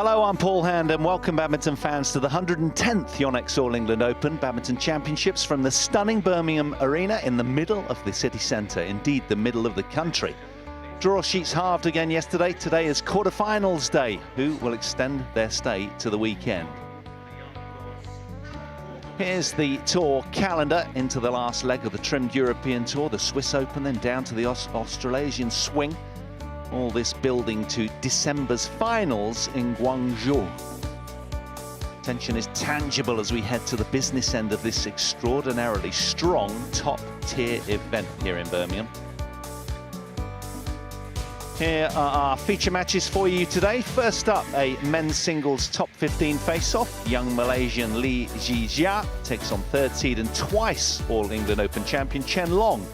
Hello, I'm Paul Hand and welcome badminton fans to the 110th Yonex All England Open Badminton Championships from the stunning Birmingham Arena in the middle of the city centre, indeed the middle of the country. Draw sheets halved again yesterday. Today is quarterfinals day. Who will extend their stay to the weekend? Here's the tour calendar into the last leg of the trimmed European Tour, the Swiss Open, then down to the Australasian swing. All this building to December's finals in Guangzhou. Tension is tangible as we head to the business end of this extraordinarily strong top-tier event here in Birmingham. Here are our feature matches for you today. First up, a men's singles top 15 face-off. Young Malaysian Zii Jia takes on third seed and twice All England Open champion CHEN Long.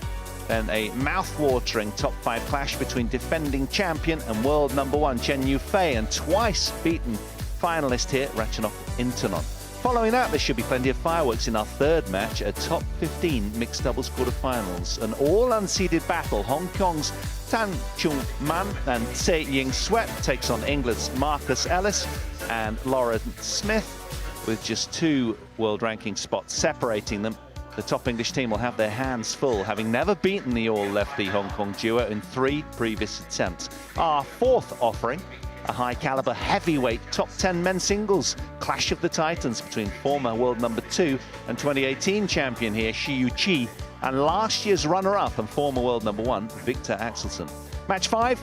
Then a mouth-watering top 5 clash between defending champion and world #1 Chen Yufei and twice beaten finalist here Ratchanok Intanon. Following that, there should be plenty of fireworks in our third match, a top 15 mixed doubles quarterfinals. An all-unseeded battle. Hong Kong's Tan Chung Man and Tse Ying Sweat takes on England's Marcus Ellis and Lauren Smith, with just 2 world ranking spots separating them. The top English team will have their hands full, having never beaten the all-lefty Hong Kong duo in 3 previous attempts. Our fourth offering, a high-caliber heavyweight top 10 men's singles clash of the titans between former world #2 and 2018 champion here, Shi Yuqi, and last year's runner-up and former world #1, Victor Axelsen. Match 5,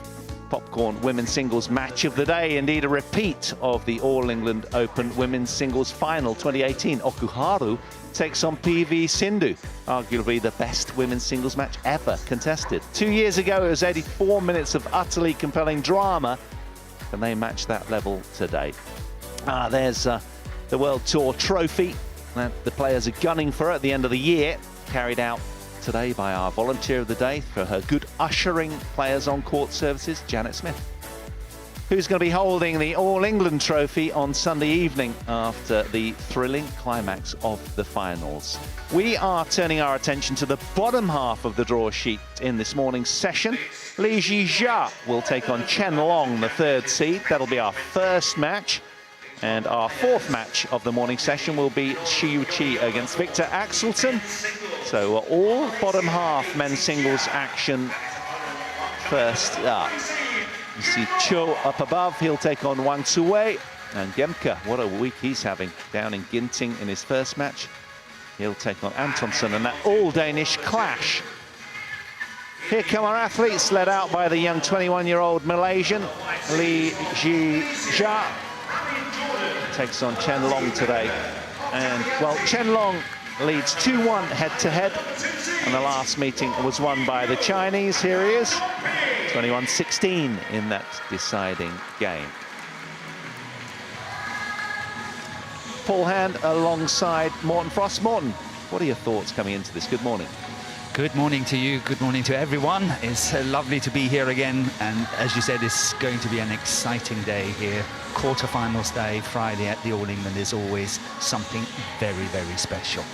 popcorn women's singles match of the day, indeed a repeat of the All England Open women's singles final 2018. Okuharu takes on PV Sindhu, arguably the best women's singles match ever contested. 2 years ago, it was 84 minutes of utterly compelling drama. Can they match that level today? There's the World Tour trophy that the players are gunning for at the end of the year, carried out today by our volunteer of the day for her good ushering players on court services, Janet Smith. Who's going to be holding the All England trophy on Sunday evening after the thrilling climax of the finals? We are turning our attention to the bottom half of the draw sheet in this morning's session. Zii Jia will take on CHEN Long, the third seed. That'll be our first match. And our fourth match of the morning session will be Shi Yuqi against Victor Axelsen. So all bottom half men's singles action first up. You see Cho up above, he'll take on Wang Tzuwei. And Gemke, what a week he's having down in Ginting in his first match. He'll take on Antonsen and that all-Danish clash. Here come our athletes, led out by the young 21-year-old Malaysian, Zii Jia. Takes on CHEN Long today. And, well, CHEN Long leads 2-1 head-to-head. And the last meeting was won by the Chinese. Here he is, 21-16 in that deciding game. Paul Hand alongside Morten Frost. Morten, what are your thoughts coming into this? Good morning. Good morning to you, good morning to everyone. It's lovely to be here again, and as you said, it's going to be an exciting day here. Quarterfinals day, Friday at the All England is always something very, very special.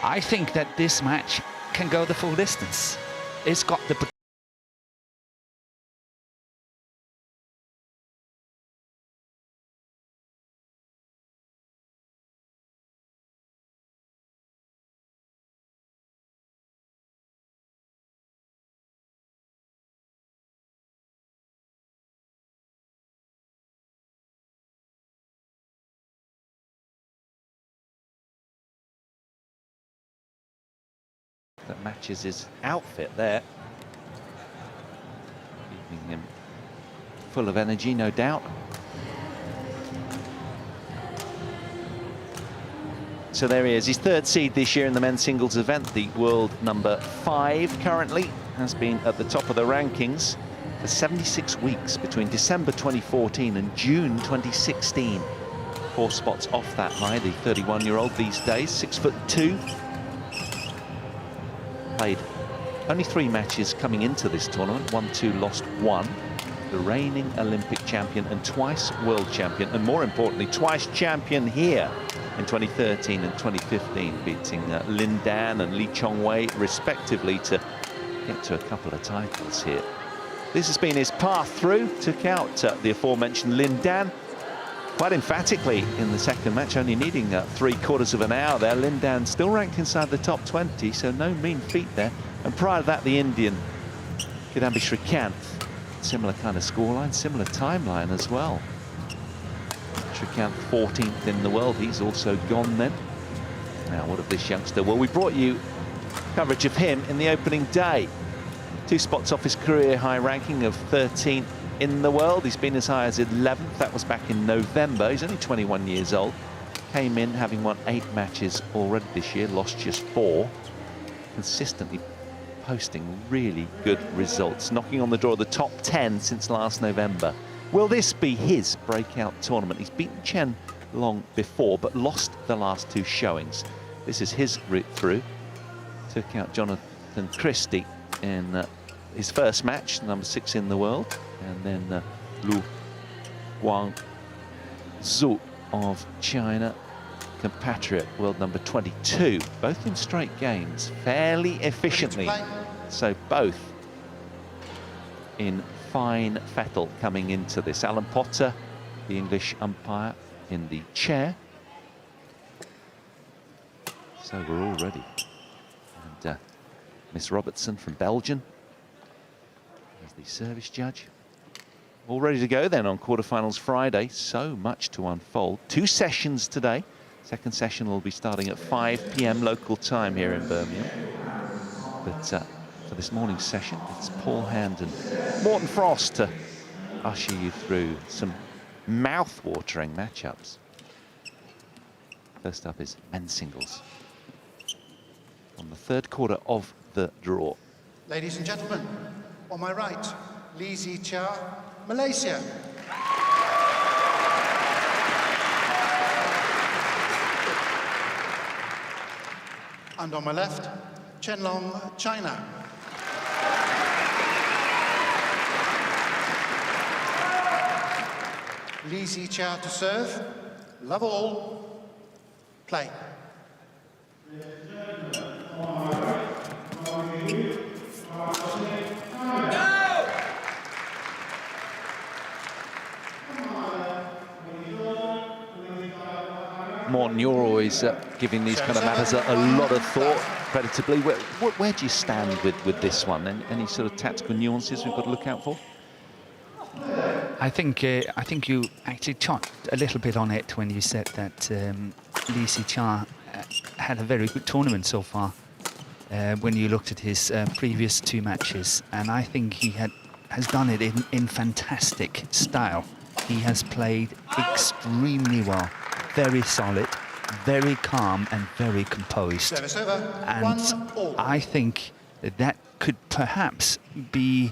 I think that this match can go the full distance. It's got the that matches his outfit there, keeping him full of energy, no doubt. So there he is, his third seed this year in the men's singles event, the world #5 currently, has been at the top of the rankings for 76 weeks between December 2014 and June 2016. 4 spots off that high, the 31-year-old these days, 6'2". Played only 3 matches coming into this tournament, won 2, lost 1. The reigning Olympic champion and twice world champion, and more importantly, twice champion here in 2013 and 2015, beating Lin Dan and Lee Chongwei respectively to get to a couple of titles here. This has been his path through, took out the aforementioned Lin Dan, quite emphatically in the second match, only needing 3/4 of an hour there. Lindan still ranked inside the top 20, so no mean feat there. And prior to that, the Indian, Kidambi Srikanth, similar kind of scoreline, similar timeline as well. Srikanth 14th in the world, he's also gone then. Now, what of this youngster? Well, we brought you coverage of him in the opening day. 2 spots off his career high ranking of 13th in the world. He's been as high as 11th. That was back in November. He's only 21 years old. Came in having won 8 matches already this year, lost just 4. Consistently posting really good results, knocking on the door of the top 10 since last November. Will this be his breakout tournament? He's beaten CHEN Long before, but lost the last 2 showings. This is his route through. Took out Jonathan Christie in his first match, number 6 in the world, and then Lu Guangzhou of China, compatriot, world number 22, both in straight games, fairly efficiently. So both in fine fettle coming into this. Alan Potter, the English umpire, in the chair. So we're all ready. And Miss Robertson from Belgium as the service judge. All ready to go then on quarterfinals Friday. So much to unfold. 2 sessions today. Second session will be starting at 5 p.m. local time here in Birmingham. But for this morning's session, it's Paul Hand and Morten Frost to usher you through some mouth-watering matchups. First up is men's singles on the 3rd quarter of the draw. Ladies and gentlemen, on my right, Zii Jia, Malaysia. And on my left, CHEN Long, China. Zii Jia to serve. Love all. Play. Morten, you're always giving these kind of matters a lot of thought, creditably. Where do you stand with this one? Any sort of tactical nuances we've got to look out for? I think you actually chopped a little bit on it when you said that Zii Jia had a very good tournament so far. When you looked at his previous 2 matches, and I think he has done it in fantastic style. He has played extremely well, very solid, very calm, and very composed. And I think that could perhaps be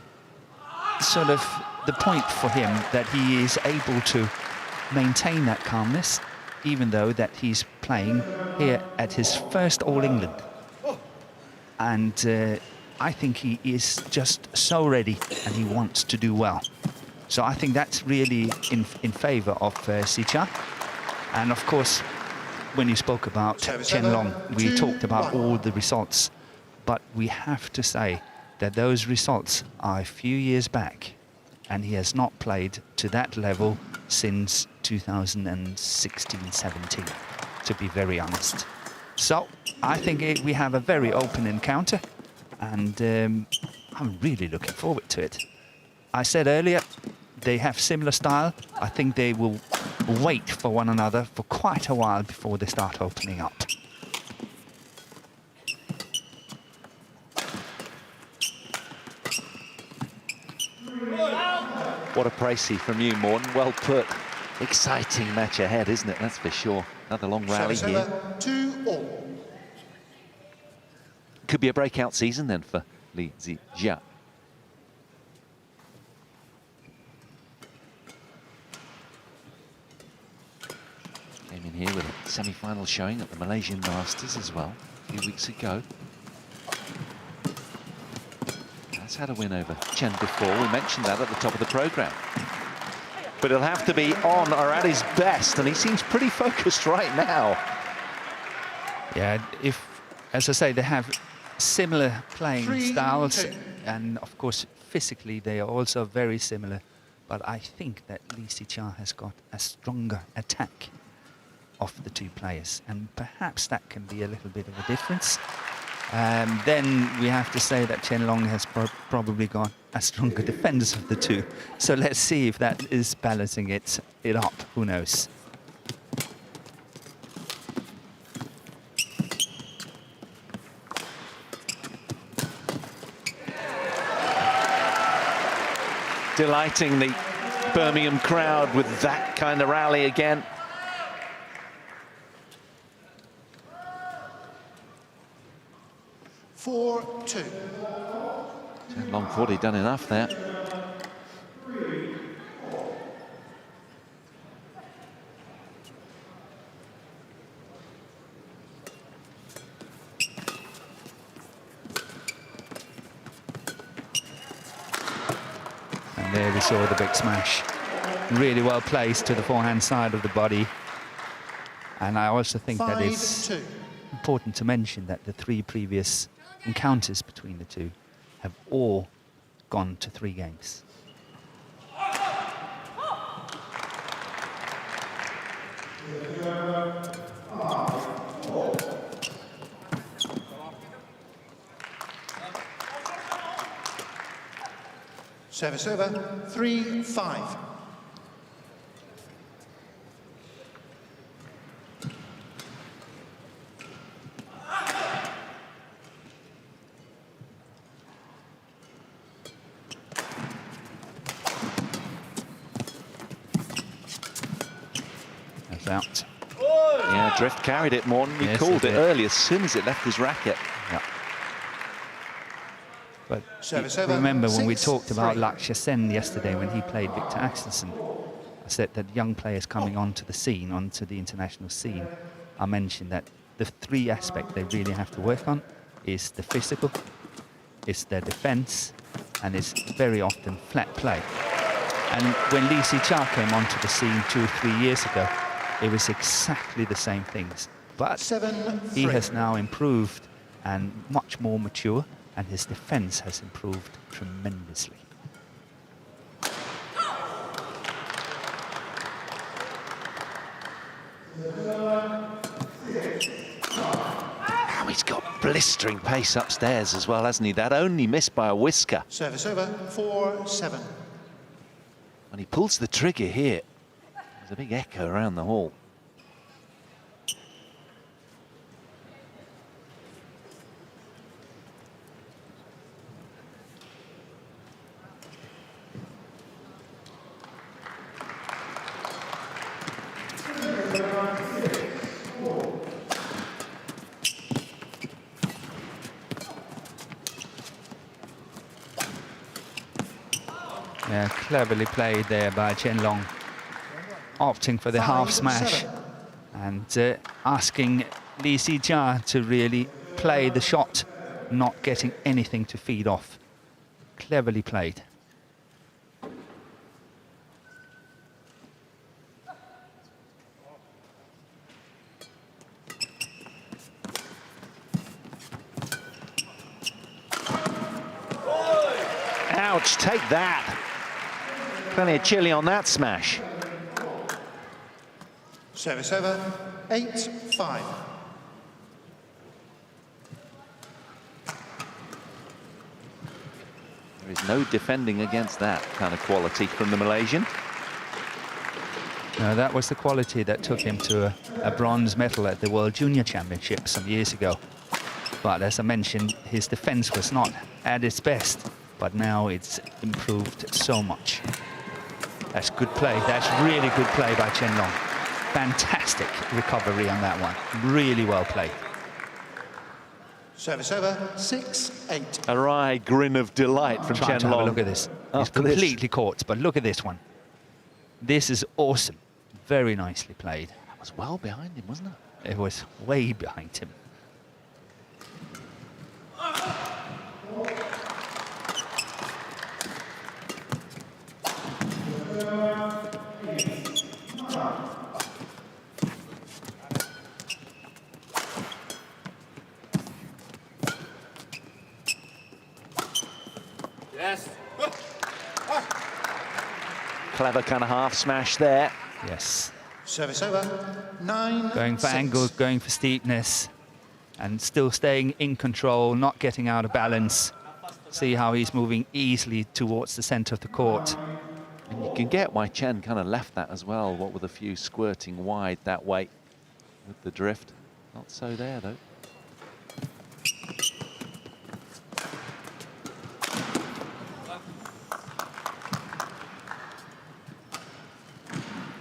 sort of the point for him, that he is able to maintain that calmness, even though that he's playing here at his first All England. And I think he is just so ready, and he wants to do well. So I think that's really in favour of Zii Jia. And of course, when you spoke about CHEN Long, we talked about all the results, but we have to say that those results are a few years back, and he has not played to that level since 2016-17, to be very honest. So I think we have a very open encounter, and I'm really looking forward to it. I said earlier, they have similar style. I think they will wait for one another for quite a while before they start opening up. What a précis from you, Morten. Well put. Exciting match ahead, isn't it? That's for sure. Another long rally here. 2-all. Could be a breakout season then for Zii Jia. Came in here with a semi-final showing at the Malaysian Masters as well a few weeks ago. Has had a win over CHEN before. We mentioned that at the top of the programme. But he'll have to be on or at his best, and he seems pretty focused right now. Yeah, as I say, they have similar playing styles, and of course physically they are also very similar but I think that Zii Jia has got a stronger attack of the two players, and perhaps that can be a little bit of a difference. Then we have to say that CHEN Long has probably got a stronger defense of the two. So let's see if that is balancing it up. Who knows? Delighting the Birmingham crowd with that kind of rally again. Four, two. CHEN Long thought he'd done enough there. And there we saw the big smash. Really well placed to the forehand side of the body. And I also think that it's important to mention that the three previous encounters between the two have all gone to 3 games. Service over, 3-5. That's out. Yeah, Drift carried it more than you called it early as soon as it left his racket. Yeah. But Service over, remember when we talked about 6-3. Lakshya Sen yesterday when he played Victor Axelsen, I said that young players coming onto the scene, onto the international scene, I mentioned that the 3 aspects they really have to work on is the physical, it's their defense, and it's very often flat play. And when Zii Jia came onto the scene 2 or 3 years ago, it was exactly the same things. But 7-3. he has now improved and much more mature, and his defense has improved tremendously. Now he's got blistering pace upstairs as well, hasn't he? That only missed by a whisker. Service over, 4-7. When he pulls the trigger here, there's a big echo around the hall. Yeah, cleverly played there by CHEN Long, opting for the half smash and asking Zii Jia to really play the shot, not getting anything to feed off. Cleverly played. Ouch, take that. Plenty of chili on that smash. Service over, 8-5. There is no defending against that kind of quality from the Malaysian. No, that was the quality that took him to a bronze medal at the World Junior Championships some years ago. But as I mentioned, his defense was not at its best, but now it's improved so much. That's good play. That's really good play by CHEN Long. Fantastic recovery on that one. Really well played. Service over, 6-8. A wry grin of delight from Try CHEN to have a Long. look at this. He's After this. completely caught, but look at this one. This is awesome. Very nicely played. That was well behind him, wasn't it? It was way behind him. Clever kind of half smash there. Yes. Service over. 9-6. Going for angles, going for steepness, and still staying in control, not getting out of balance. See how he's moving easily towards the center of the court. And you can get why Chen kind of left that as well, what with a few squirting wide that way with the drift. Not so there, though.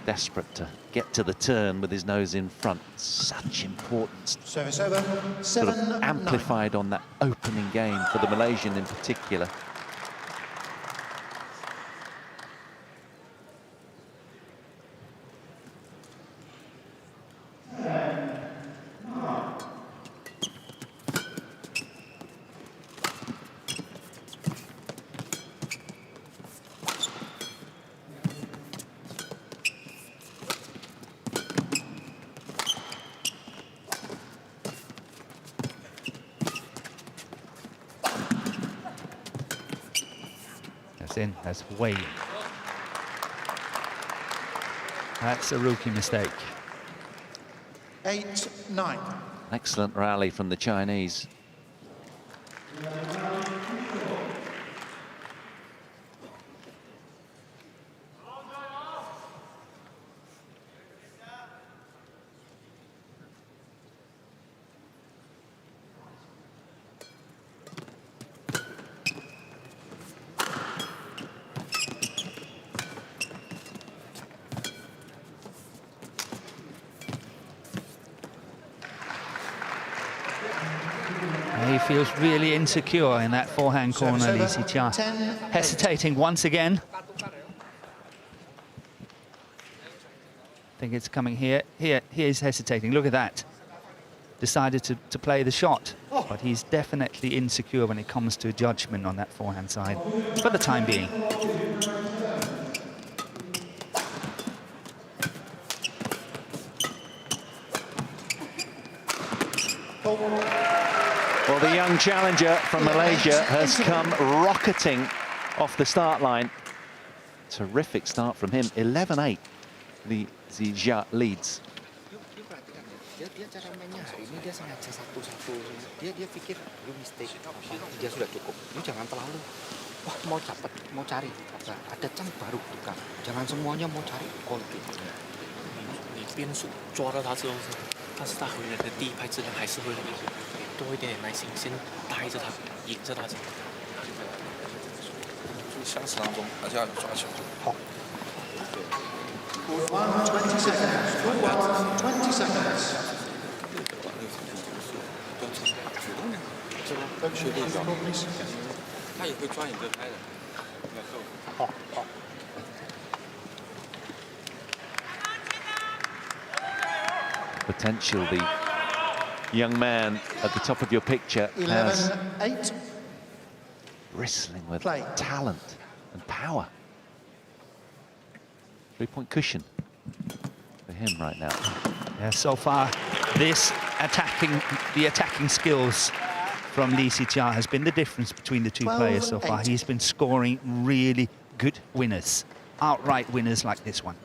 Desperate to get to the turn with his nose in front. Such importance. Service over. Sort of 7-9. amplified on that opening game for the Malaysian in particular. In, that's way in. That's a rookie mistake. 8-9. Excellent rally from the Chinese. He feels really insecure in that forehand corner, Zii Jia. Hesitating once again. I think it's coming here. Here he's hesitating. Look at that. Decided to play the shot, but he's definitely insecure when it comes to judgment on that forehand side, for the time being. Well, the young challenger from Malaysia has come rocketing off the start line. Terrific start from him. 11-8. The Zii Jia leads. Dia cara mainnya hari ini dia sengaja satu-satu. Dia pikir you mistake, dia sudah cukup. You jangan terlalu wah mau cepat, mau cari. Ada chance baru tukar. Jangan semuanya mau cari konflik. 你变数抓到他之后，但是他回来的第一拍质量还是会多一点耐心，先带着他，引着他走。注意相持当中还是要抓球。好。20 seconds. 20 seconds. 学练招，他也会抓你这拍的。好，好。 Potential, the young man at the top of your picture has 11-8. bristling with Play. talent and power. 3-point cushion for him right now. Yeah, so far, the attacking skills from Zii Jia has been the difference between the two players so far. 12-8. He's been scoring really good winners, outright winners like this one.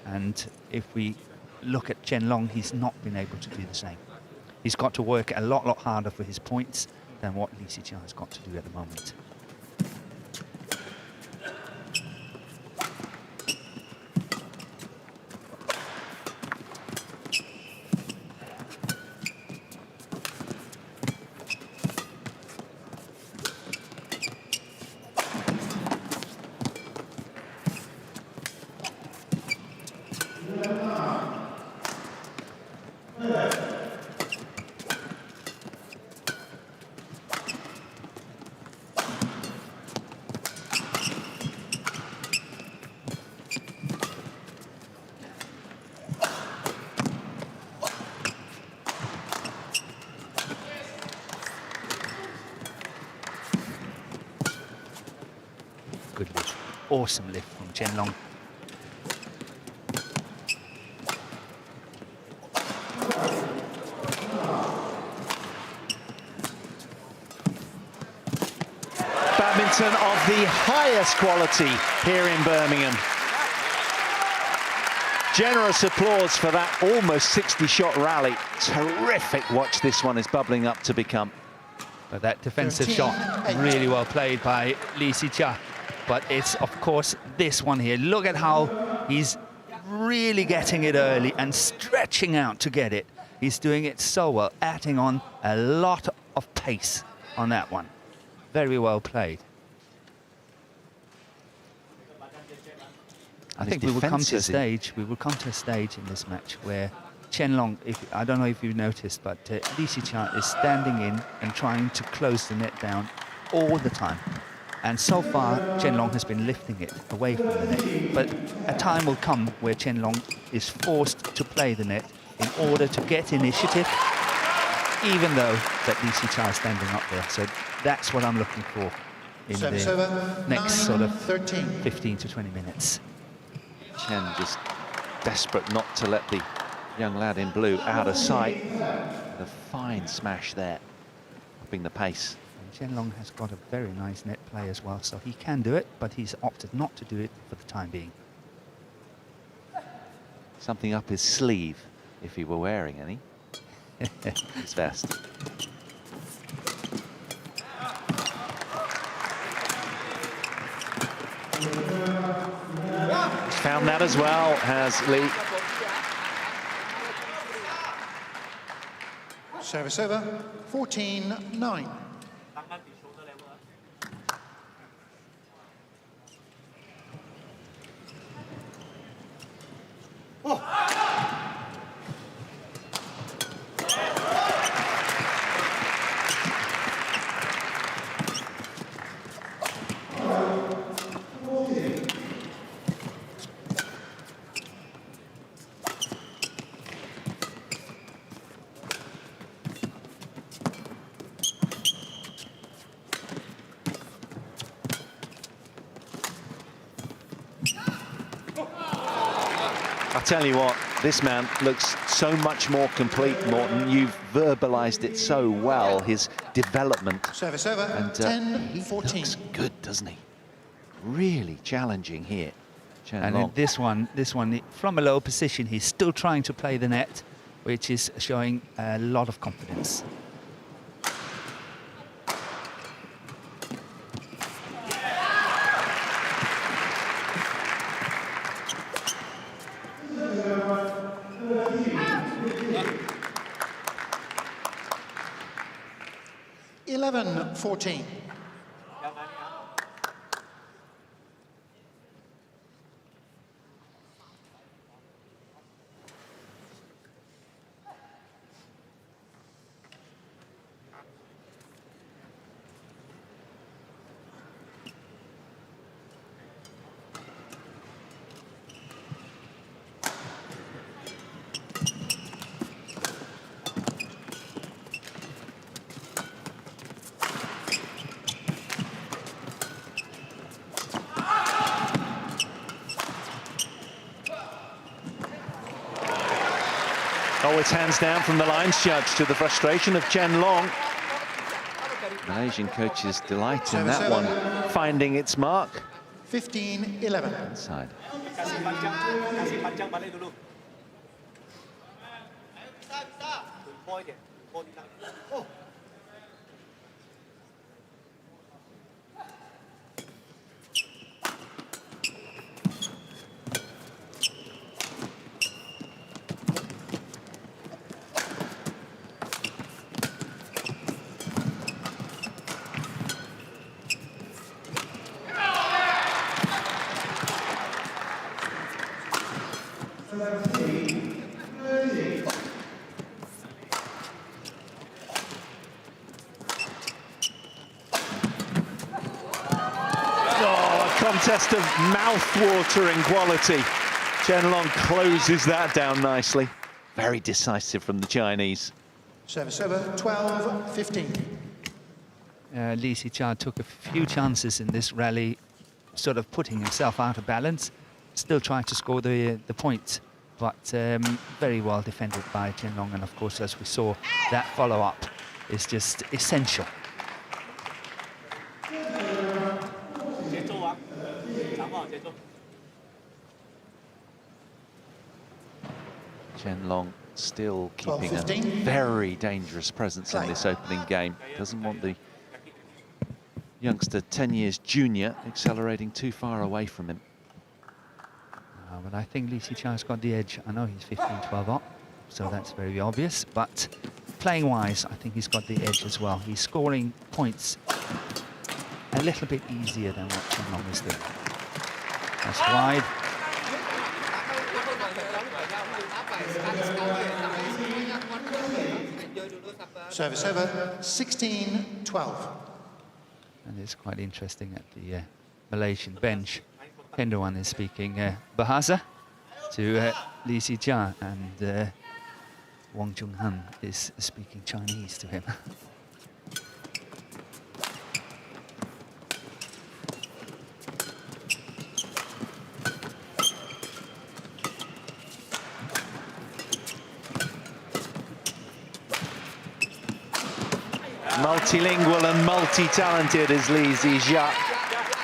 And if we look at CHEN Long, he's not been able to do the same. He's got to work a lot harder for his points than what Zii Jia has got to do at the moment. Good lift, awesome lift from CHEN Long. badminton of the highest quality here in Birmingham. Generous applause for that almost 60-shot rally. Terrific watch this one is bubbling up to become. But that defensive shot, really well played by Zii Jia. But it's, of course, this one here. Look at how he's really getting it early and stretching out to get it. He's doing it so well, adding on a lot of pace on that one. Very well played. I think we will come to a stage. We will come to a stage in this match where CHEN Long, I don't know if you've noticed, but Zii Jia is standing in and trying to close the net down all the time. And so far, CHEN Long has been lifting it away from the net. But a time will come where CHEN Long is forced to play the net in order to get initiative, even though that Zii Jia is standing up there. So that's what I'm looking for in the next sort of 15 to 20 minutes. Chen just desperate not to let the young lad in blue out of sight. The fine smash there, upping the pace. And CHEN Long has got a very nice net play as well, so he can do it, but he's opted not to do it for the time being. Something up his sleeve, if he were wearing any. His vest. Found that as well, has Lee. Service over, 14-9. I tell you what, this man looks so much more complete, Morton. You've verbalized it so well, his development. Service over, And he 10-14. looks good, doesn't he? Really challenging here. CHEN And Long. in this one, from a low position, he's still trying to play the net, which is showing a lot of confidence. Eleven, 14. Oh, it's hands down from the lines judge, to the frustration of CHEN Long. Malaysian coach's delight in that one, finding its mark. 15-11. Inside. Contest of mouth-watering quality. CHEN Long closes that down nicely. Very decisive from the Chinese. Service over, 12-15. Zii Jia took a few chances in this rally, sort of putting himself out of balance, still trying to score the point, but very well defended by CHEN Long. And of course, as we saw, that follow-up is just essential. Chen Long still keeping a 12-15. very dangerous presence in this opening game. Doesn't want the youngster, 10 years junior, accelerating too far away from him. But I think Zii Jia's got the edge. I know he's 15-12 up, so that's very obvious. But playing-wise, I think he's got the edge as well. He's scoring points a little bit easier than what Chen Long is doing. That's wide. Service over, 16-12. And it's quite interesting at the Malaysian bench. Hendrawan is speaking Bahasa to Zii Jia, and Wang Junghan is speaking Chinese to him. Multilingual and multi-talented is Zii Jia,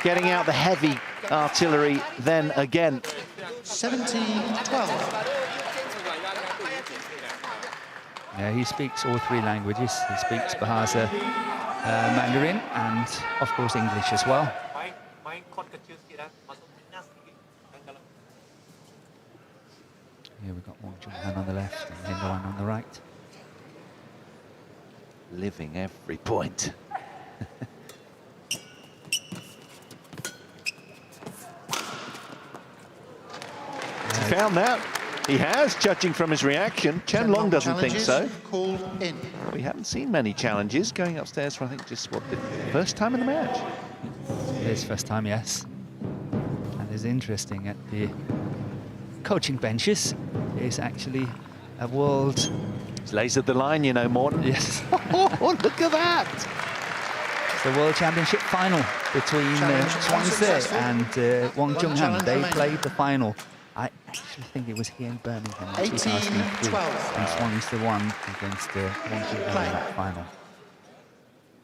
getting out the heavy artillery then again. 17-12. Yeah, he speaks all three languages. He speaks Bahasa, Mandarin, and of course English as well. Here we've got Wang Junghan on the left and Hendrawan on the right. Living every point. He found that. He has, judging from his reaction. Chen Long doesn't think so. Called in. We haven't seen many challenges going upstairs for, I think, just what, the first time in the match. It is first time, yes. And it's interesting at the coaching benches is actually a world. He's lasered the line, you know, Morton. Yes. Oh, look at that! It's the World Championship final between Zhuang Ze and Wang Junghan. They played the final. I actually think it was here in Birmingham in 2003. And Zhuang Ze won against Wang Junghan in that final.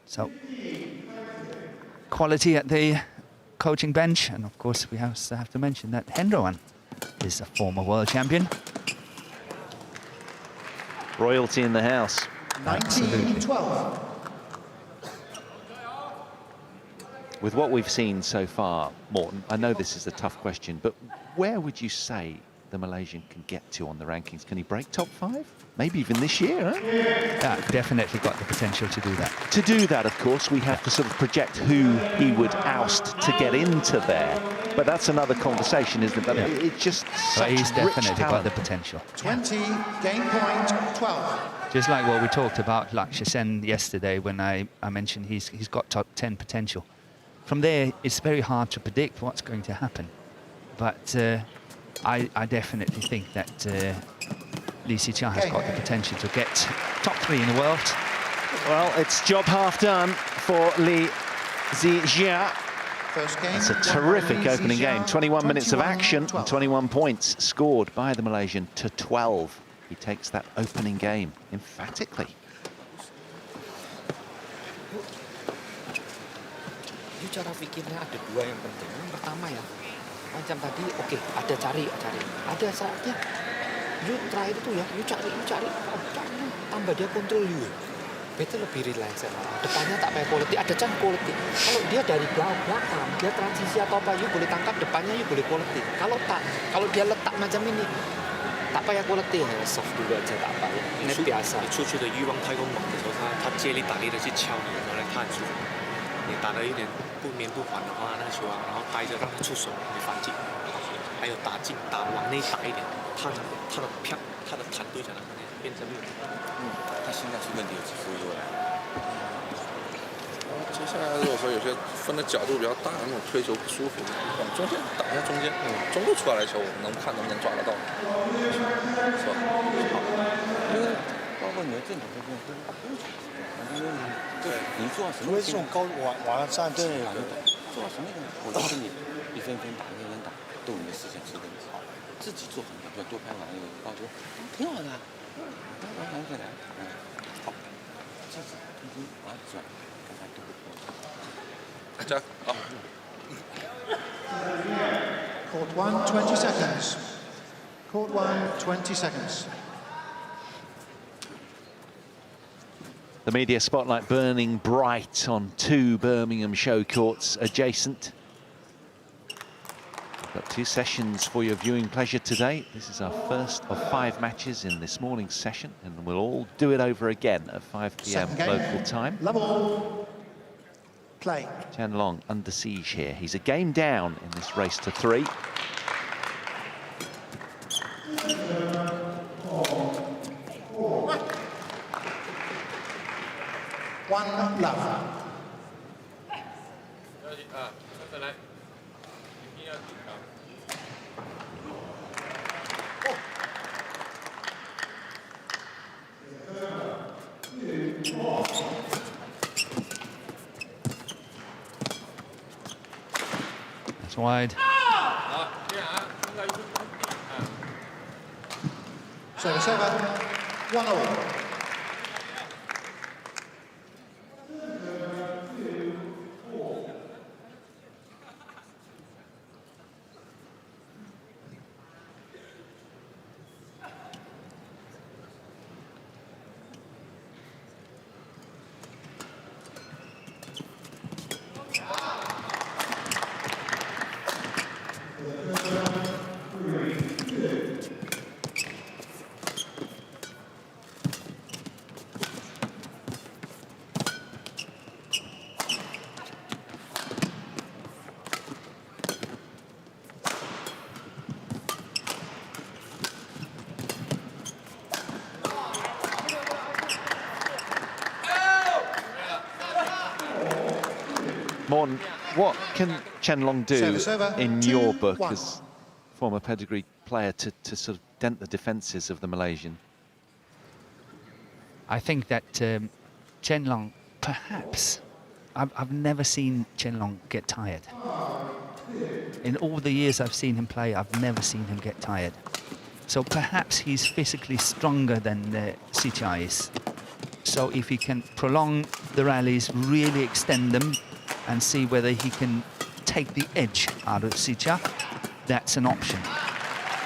So, quality at the coaching bench. And of course, we also have to mention that Hendrawan is a former world champion. Royalty in the house. 19-12. With what we've seen so far, Morton, I know this is a tough question, but where would you say the Malaysian can get to on the rankings? Can he break top 5? Maybe even this year, huh? Yeah, definitely got the potential to do that. To do that, of course, we have to sort of project who he would oust to get into there. But that's another conversation, isn't it? But it's just such he's rich definitely got talent. the potential. 20, game point 12. Just like what we talked about, like CHN yesterday, when I mentioned he's got top 10 potential. From there, it's very hard to predict what's going to happen. But I definitely think that Zii Jia has got the potential to get top 3 in the world. Well, it's job half done for Zii Jia. First game. It's a terrific opening game. 21 minutes of action and 21 points scored by the Malaysian to 12. He takes that opening game emphatically. Cara pikirnya ada dua yang penting. Yang pertama ya, macam tadi, oke, ada cari. Ada saatnya, you try itu ya, you cari, tambah dia kontrol you. Better lebih relax ya. Depannya tak payah quality, ada chance quality. Kalau dia dari belakang, dia transisi atau apa, you boleh tangkap depannya, you boleh quality. Kalau dia letak macam ini, tak payah quality, soft dulu aja tak apa ya. Ini biasa. 出去的欲望太过猛的时候，他接力打力的去敲你，然后来看出。你打得一点不绵不缓的话，那个球然后待着让他出手，你反击，还有打进打往内打一点，他的团队在那边变成他现在是问题有几副右来。接下来如果说有些分的角度比较大，那种推球不舒服，往中间打一下中间，中路出来的球，我们能看能不能抓得到，是吧？因为包括你的正手这边都是打不出。 对，你做到什么？因为这种高往上站，对，做到什么程度？我就是你一分打，都你的视线是问题。自己做很多，要多拍网友高多，挺好的。往上起来，好，自己突击往转，刚才都不错。这样好。Court 1, 20 seconds. Court 1, 20 seconds. The media spotlight burning bright on 2 Birmingham show courts adjacent. We've got 2 sessions for your viewing pleasure today. This is our first of 5 matches in this morning's session, and we'll all do it over again at 5 p.m. local time. Level. Play. CHEN Long under siege here. He's a game down in this race to 3. One love. That's wide. Service over. 1-all. Morton, what can CHEN Long do in your book as former pedigree player to sort of dent the defences of the Malaysian? I think that CHEN Long, perhaps, I've never seen CHEN Long get tired. In all the years I've seen him play, I've never seen him get tired. So perhaps he's physically stronger than Zii Jia is. So if he can prolong the rallies, really extend them, and see whether he can take the edge out of Zii Jia, that's an option.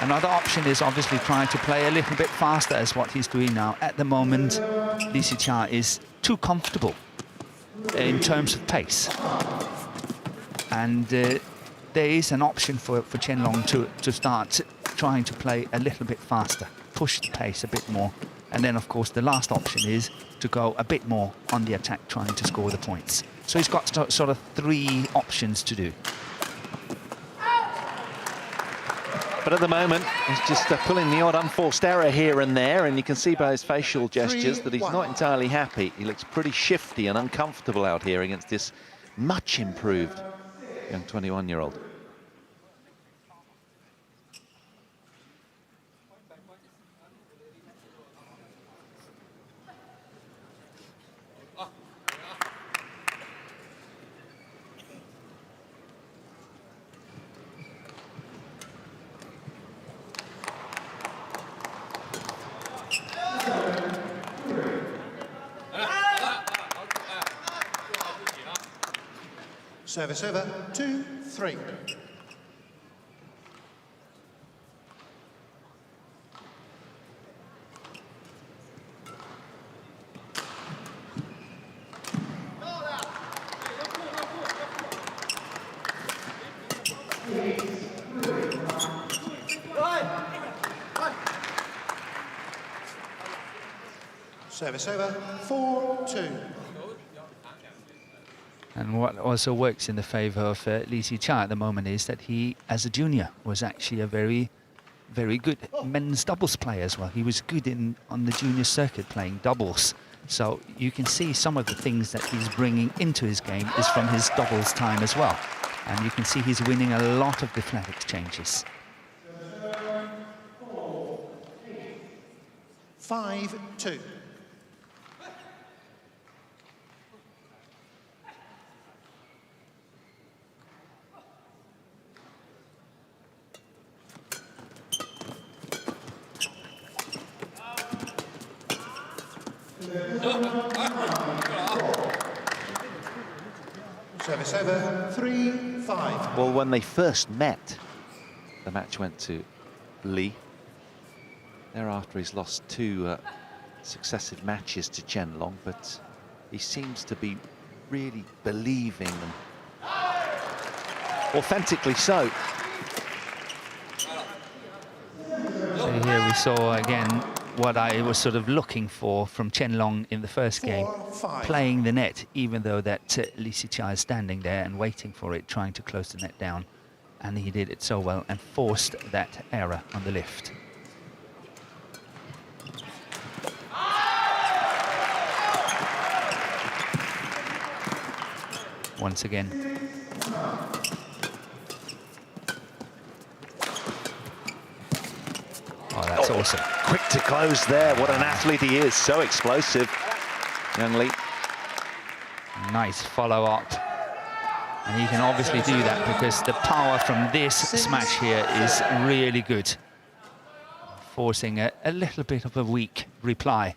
Another option is obviously trying to play a little bit faster, as what he's doing now. At the moment, Zii Jia is too comfortable in terms of pace. And there is an option for CHEN Long to start trying to play a little bit faster, push the pace a bit more. And then, of course, the last option is to go a bit more on the attack, trying to score the points. So he's got sort of 3 options to do. But at the moment, he's just pulling the odd unforced error here and there, and you can see by his facial gestures that he's not entirely happy. He looks pretty shifty and uncomfortable out here against this much improved young 21-year-old. Service over. 2-3. Service over. 4-2. And what also works in the favour of Zii Jia at the moment is that he, as a junior, was actually a very, very good men's doubles player as well. He was good on the junior circuit playing doubles. So you can see some of the things that he's bringing into his game is from his doubles time as well. And you can see he's winning a lot of the flat exchanges. 5-2. Service over. 3-5. Well, when they first met, the match went to Lee. Thereafter, he's lost 2 successive matches to CHEN Long, but he seems to be really believing them. Authentically so. So here we saw again what I was sort of looking for from CHEN Long in the first game, 4-5. playing the net, even though that Zii Jia is standing there and waiting for it, trying to close the net down. And he did it so well and forced that error on the lift. Once again. Oh, that's awesome. Quick to close there. What an athlete he is. So explosive, young Lee. Nice follow-up. And he can obviously do that because the power from this smash here is really good. Forcing a little bit of a weak reply.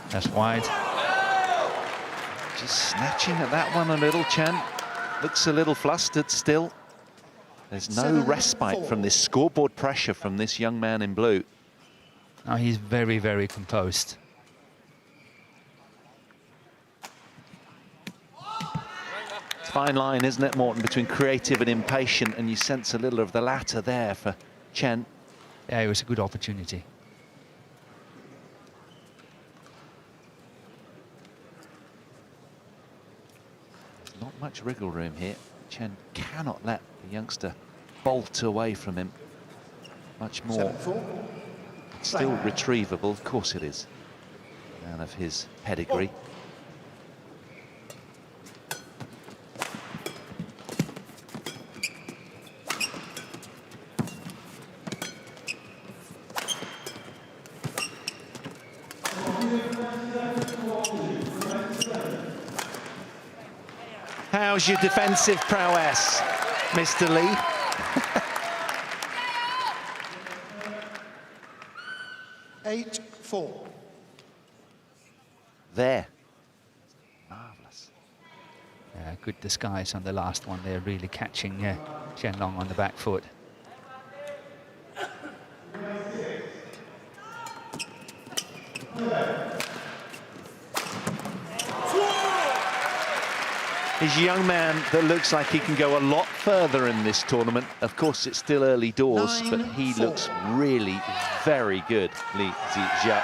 That's wide. Just snatching at that one a little, Chen. Looks a little flustered still. There's no respite from this scoreboard pressure from this young man in blue. Now he's very, very composed. It's a fine line, isn't it, Morten, between creative and impatient, and you sense a little of the latter there for Chen. Yeah, it was a good opportunity. There's not much wriggle room here. Chen cannot let the youngster bolt away from him. Much more. 7-4. Still retrievable, of course it is. Man of his pedigree. How's your defensive prowess, Mr. Lee? Eight, 4. There. Marvellous. Good disguise on the last one there, really catching CHEN Long on the back foot. He's a young man that looks like he can go a lot further in this tournament. Of course, it's still early doors, but he 9-4. looks really very good, Zii Jia.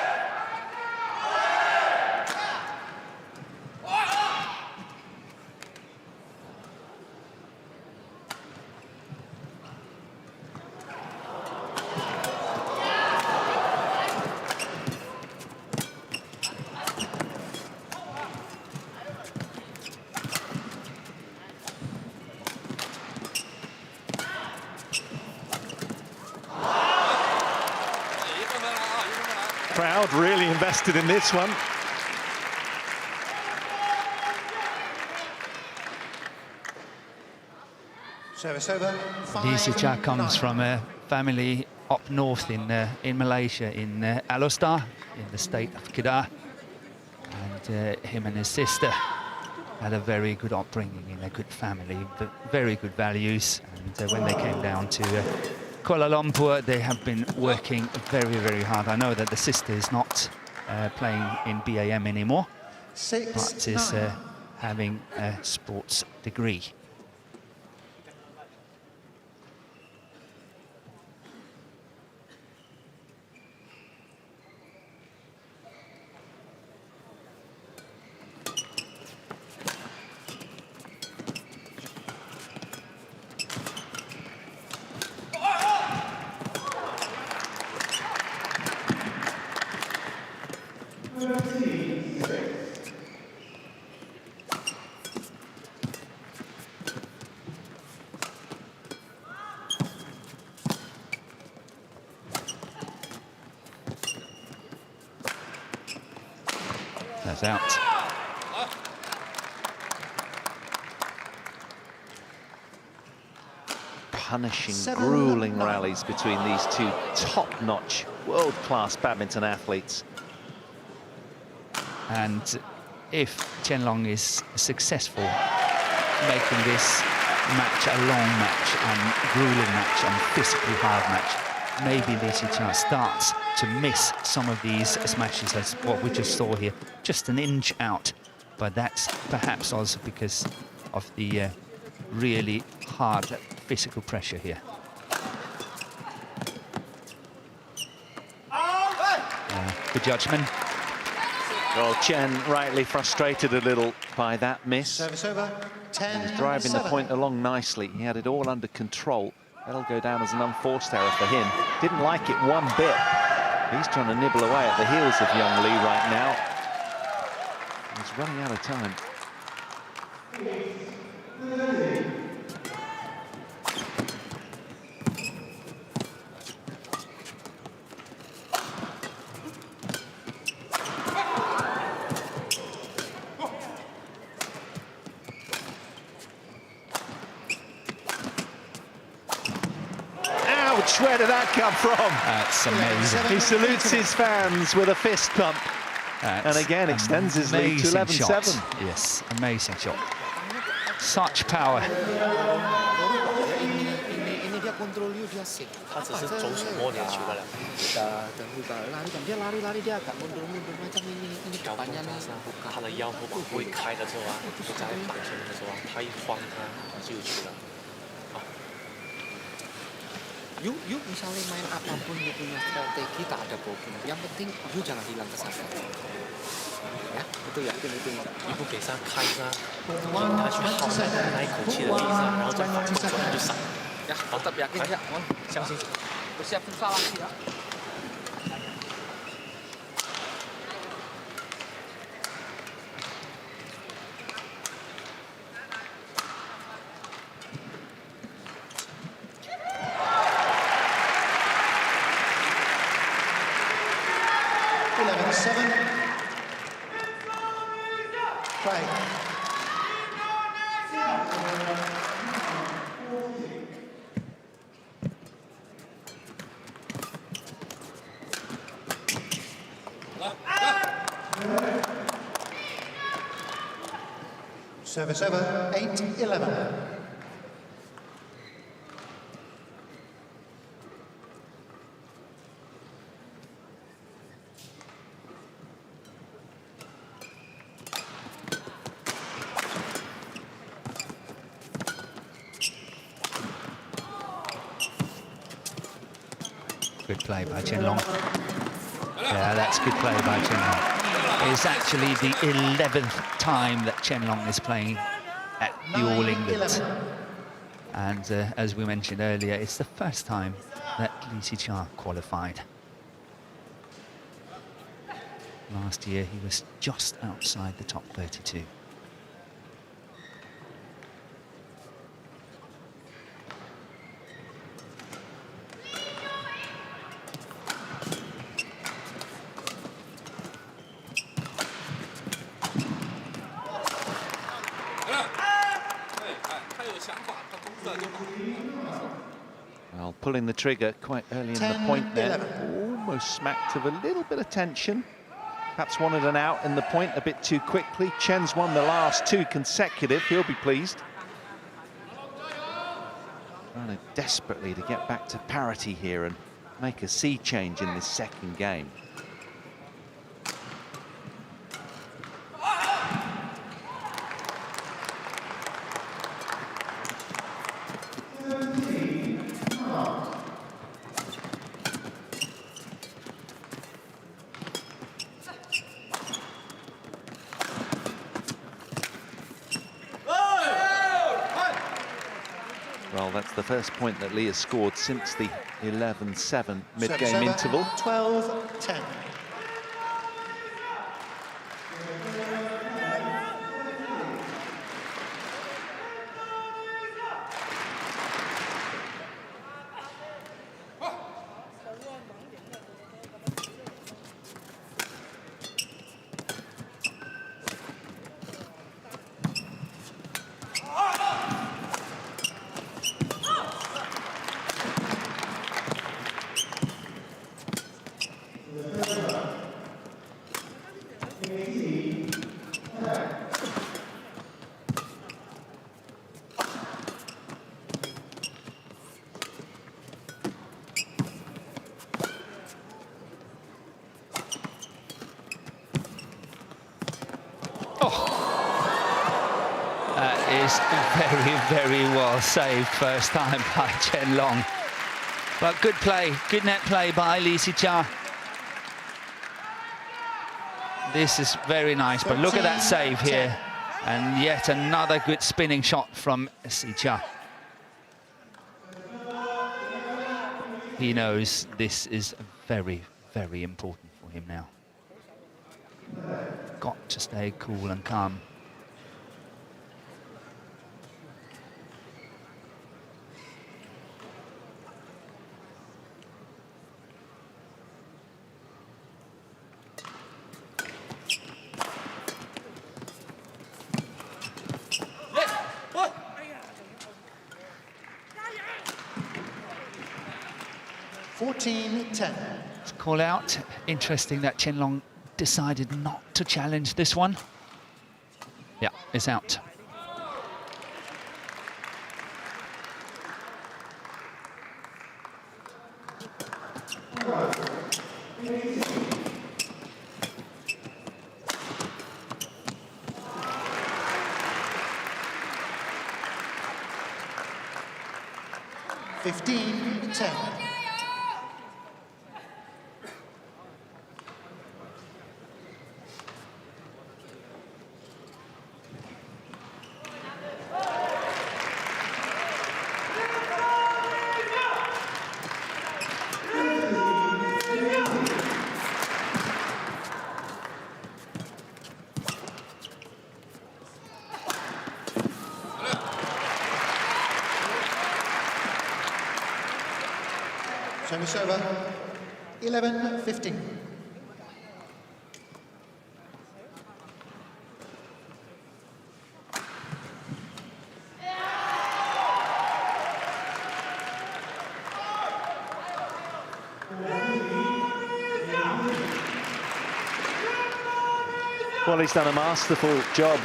Crowd really invested in this one. Service over. Zii Jia comes 5-9. from a family up north in Malaysia, in Alostar, in the state of Kedah. And him and his sister had a very good upbringing in a good family, very good values. And when they came down to Kuala Lumpur, they have been working very, very hard. I know that the sister is not playing in BAM anymore, 6, but is 9. having a sports degree. That's out. punishing, 7-9. grueling rallies between these two top-notch, world-class badminton athletes. And if CHEN Long is successful making this match a long match and grueling match and physically hard match, maybe Li Jia starts to miss some of these smashes as what we just saw here, just an inch out. But that's perhaps also because of the really hard physical pressure here. Good judgment. Well, Chen rightly frustrated a little by that miss. Service over. 10. He's driving the point along nicely. He had it all under control. That'll go down as an unforced error for him. Didn't like it one bit. He's trying to nibble away at the heels of young Li right now. He's running out of time. Ouch, where did that come from? That's amazing. He salutes his fans with a fist pump. And again, extends his lead to 11-7. Yes, amazing shot. Such power. Ini dia kontrol you, dia safe. 他只是走手摸你的球罢了。 Dia lari dia agak mundur-mundur macam ini 高空 depannya 加 nih. 上他的腰后往会开的时候啊，就在反身的时候啊，他一晃他就有球了。 You misalnya main apapun you punya strategi tak ada problem. Yang penting you jangan hilang kesadaran. Ya, itu yakin itu. 你不给他开他，让他去耗那一口气的力上，然后再反攻出来就闪。 Ya, tetap yakin ya. 相信。 Bersiap susah lagi ya. Play. Service over, 8-11. Good play by CHEN Long. Yeah, that's good play by CHEN Long. It's actually the 11th time that CHEN Long is playing at the All England. And as we mentioned earlier, it's the first time that Li Jia qualified. Last year, he was just outside the top 32. Well, pulling the trigger quite early in the point there. Almost smacked of a little bit of tension. Perhaps wanted an out in the point a bit too quickly. Chen's won the last two consecutive. He'll be pleased. Trying desperately to get back to parity here and make a sea change in this second game. Well, that's the first point that Li has scored since the 11-7 mid-game interval. 12-10. is very, very well saved first time by CHEN Long. But good play, good net play by Zii Jia. This is very nice, but look at that save here. And yet another good spinning shot from Zii Jia. He knows this is very, very important for him now. Got to stay cool and calm. Call out. Interesting that CHEN Long decided not to challenge this one. Yeah, it's out. Service over, 11-15. Well, he's done a masterful job.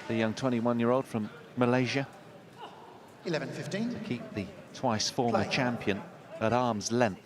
The young 21-year-old from Malaysia. 11-15. Keep the twice former champion at arm's length.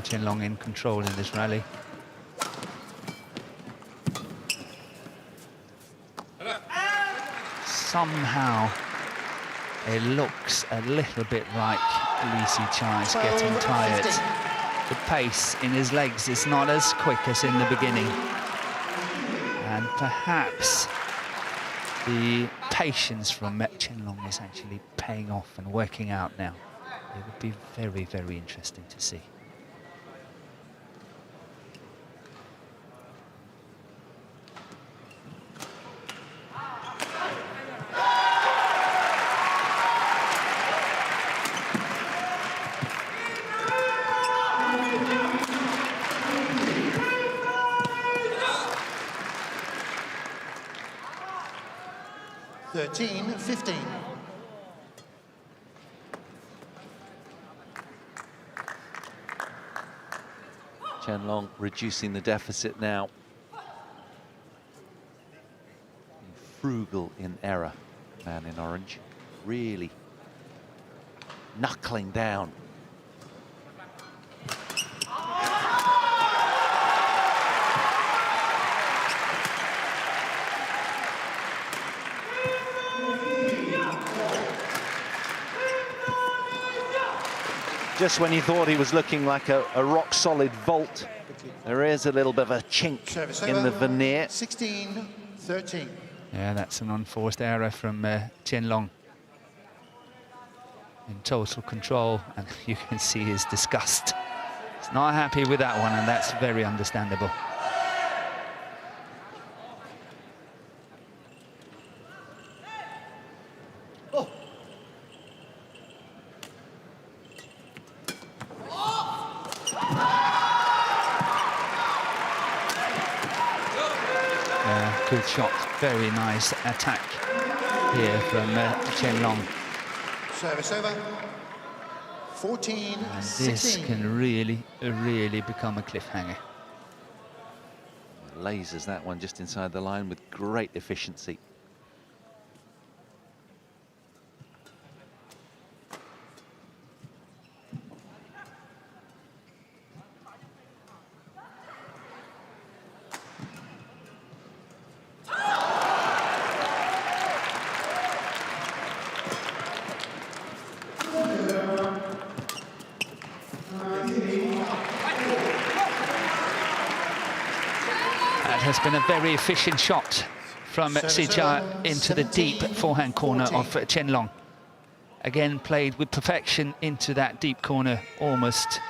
CHEN Long in control in this rally. Somehow it looks a little bit like Zii Jia is getting tired. The pace in his legs is not as quick as in the beginning. And perhaps the patience from CHEN Long is actually paying off and working out now. It would be very, very interesting to see. CHEN Long reducing the deficit now. Frugal in error, man in orange. Really knuckling down. Just when you thought he was looking like a rock-solid vault, there is a little bit of a chink in the veneer. 16-13. Yeah, that's an unforced error from CHEN Long. In total control, and you can see his disgust. He's not happy with that one, and that's very understandable. Good shot, very nice attack here from CHEN Long. Service over, 14, And 16. this can really become a cliffhanger. Lasers that one just inside the line with great efficiency. That has been a very efficient shot from Zii Jia into the deep forehand corner of CHEN Long. Again, played with perfection into that deep corner, almost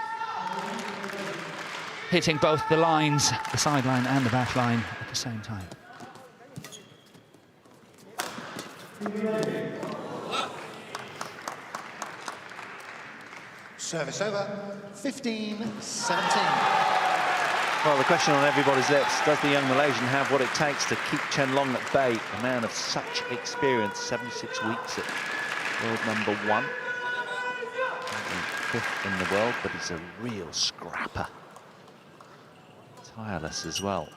hitting both the lines, the sideline and the back line at the same time. Service over, 15, 17. Well, the question on everybody's lips, does the young Malaysian have what it takes to keep CHEN Long at bay? A man of such experience, 76 weeks at world #1. 5th in the world, but he's a real scrapper. Tireless as well.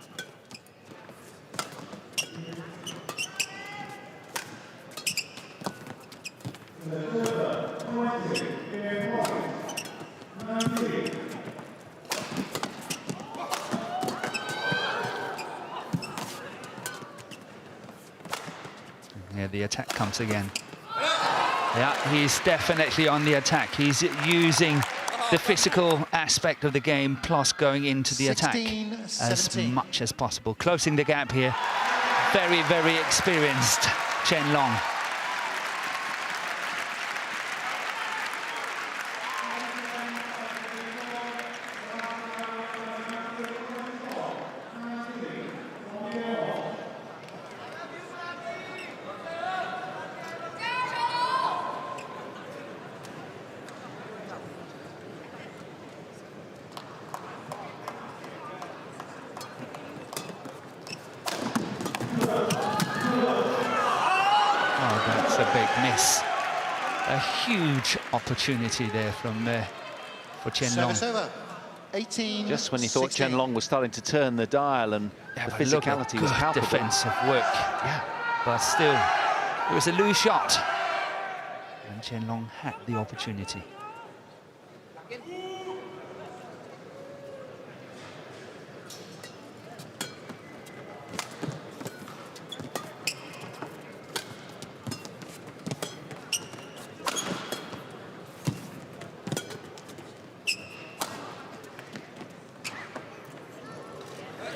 Yeah, the attack comes again. Yeah, he's definitely on the attack. He's using the physical aspect of the game plus going into the attack 16, as 17. much as possible. Closing the gap here. Very experienced CHEN Long. That's a big miss. A huge opportunity there from for CHEN Long. Service over, 18, Just when you thought 16. CHEN Long was starting to turn the dial and Yeah, the but look at physicality was good palpable. defensive work. Yeah. But still, it was a loose shot. And CHEN Long had the opportunity.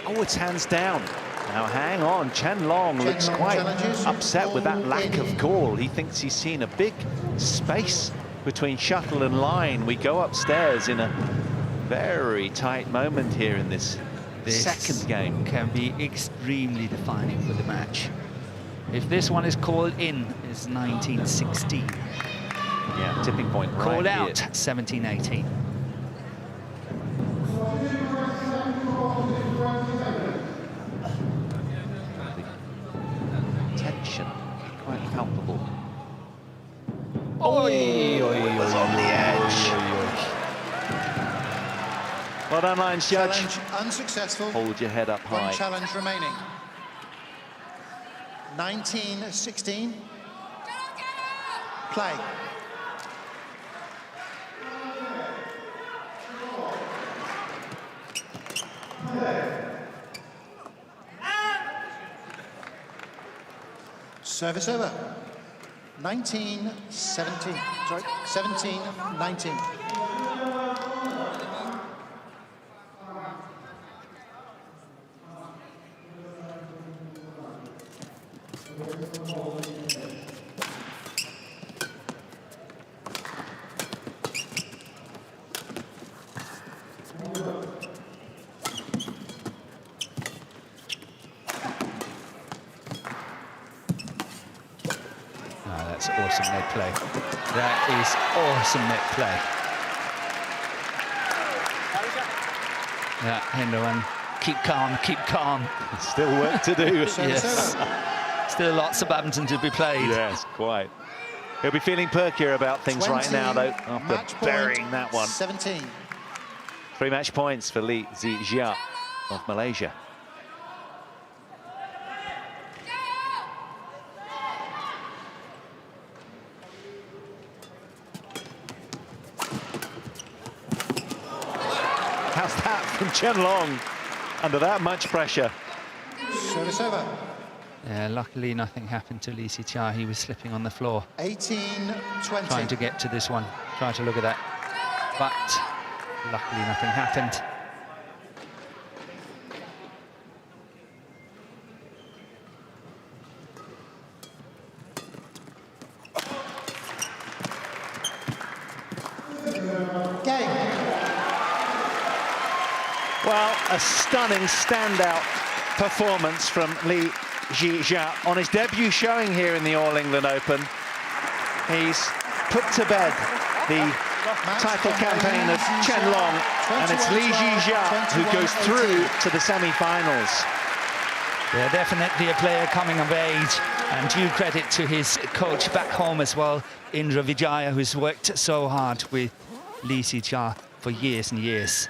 Oh, it's hands down. Now, hang on. CHEN Long CHEN looks Long quite challenges, upset with that all lack in. of goal. He thinks he's seen a big space between shuttle and line. We go upstairs in a very tight moment here in this second game. Can be extremely defining for the match. If this one is called in, it's 1916. Yeah, tipping point right Called here. out, 17-18. Tension, quite palpable. Oi, was on the edge. Well done, lines judge. Challenge unsuccessful. Hold your head up One high. challenge remaining. 19-16. Play. Service over. 19-17. Sorry, 17-19. That's awesome net play. That is awesome net play. Yeah, Henderson, keep calm, keep calm. Still work to do. Service Yes. over. Still lots of badminton to be played. Yes, quite. He'll be feeling perkier about things right now, though, after match burying point, that one. 17. 3 match points for Zii Jia of Malaysia. How's that from CHEN Long? Under that much pressure. Service over. Yeah, luckily nothing happened to Zii Jia. He was slipping on the floor, 18-20. trying to get to this one, trying to look at that. But luckily nothing happened. Game. Well, a stunning standout performance from Zii Jia on his debut showing here in the All England Open. He's put to bed the title campaign of CHEN Long, and it's Zii Jia who goes through to the semi-finals. Yeah, definitely a player coming of age, and due credit to his coach back home as well, Indra Vijaya, who's worked so hard with Zii Jia for years and years.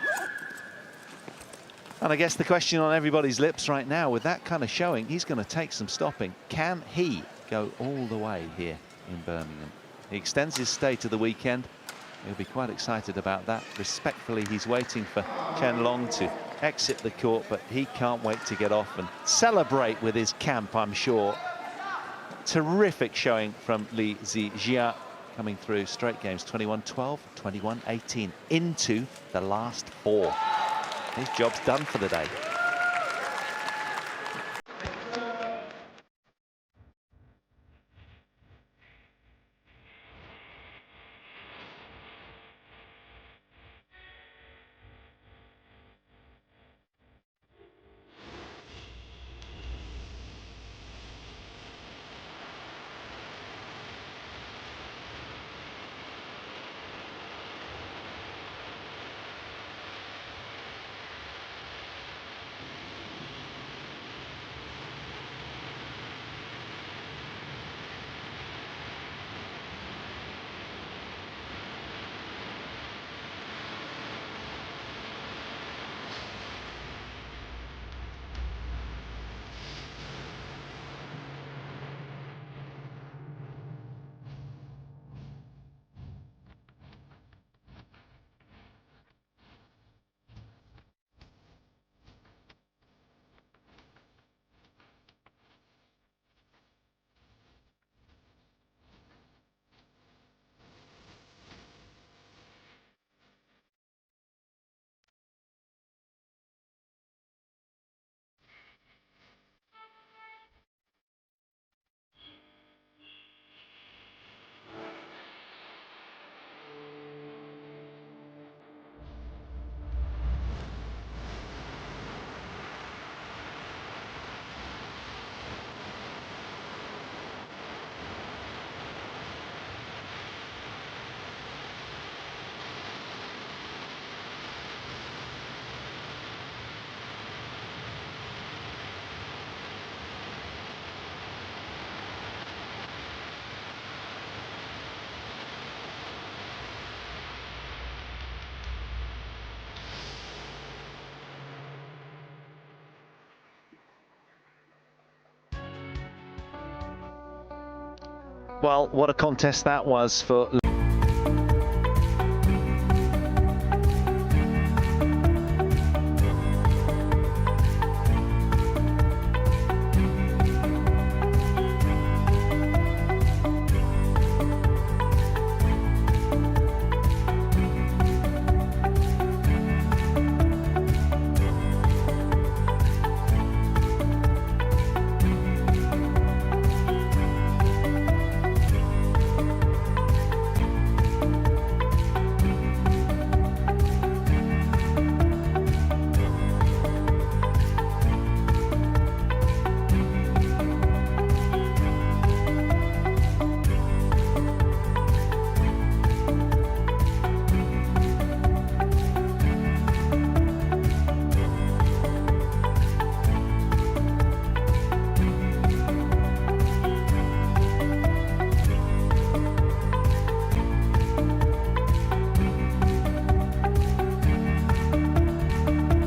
And I guess the question on everybody's lips right now, with that kind of showing, he's going to take some stopping. Can he go all the way here in Birmingham? He extends his stay to the weekend. He'll be quite excited about that. Respectfully, he's waiting for CHEN Long to exit the court, but he can't wait to get off and celebrate with his camp, I'm sure. Terrific showing from Zii Jia, coming through straight games, 21-12, 21-18, into the last 4. His job's done for the day. Well, what a contest that was for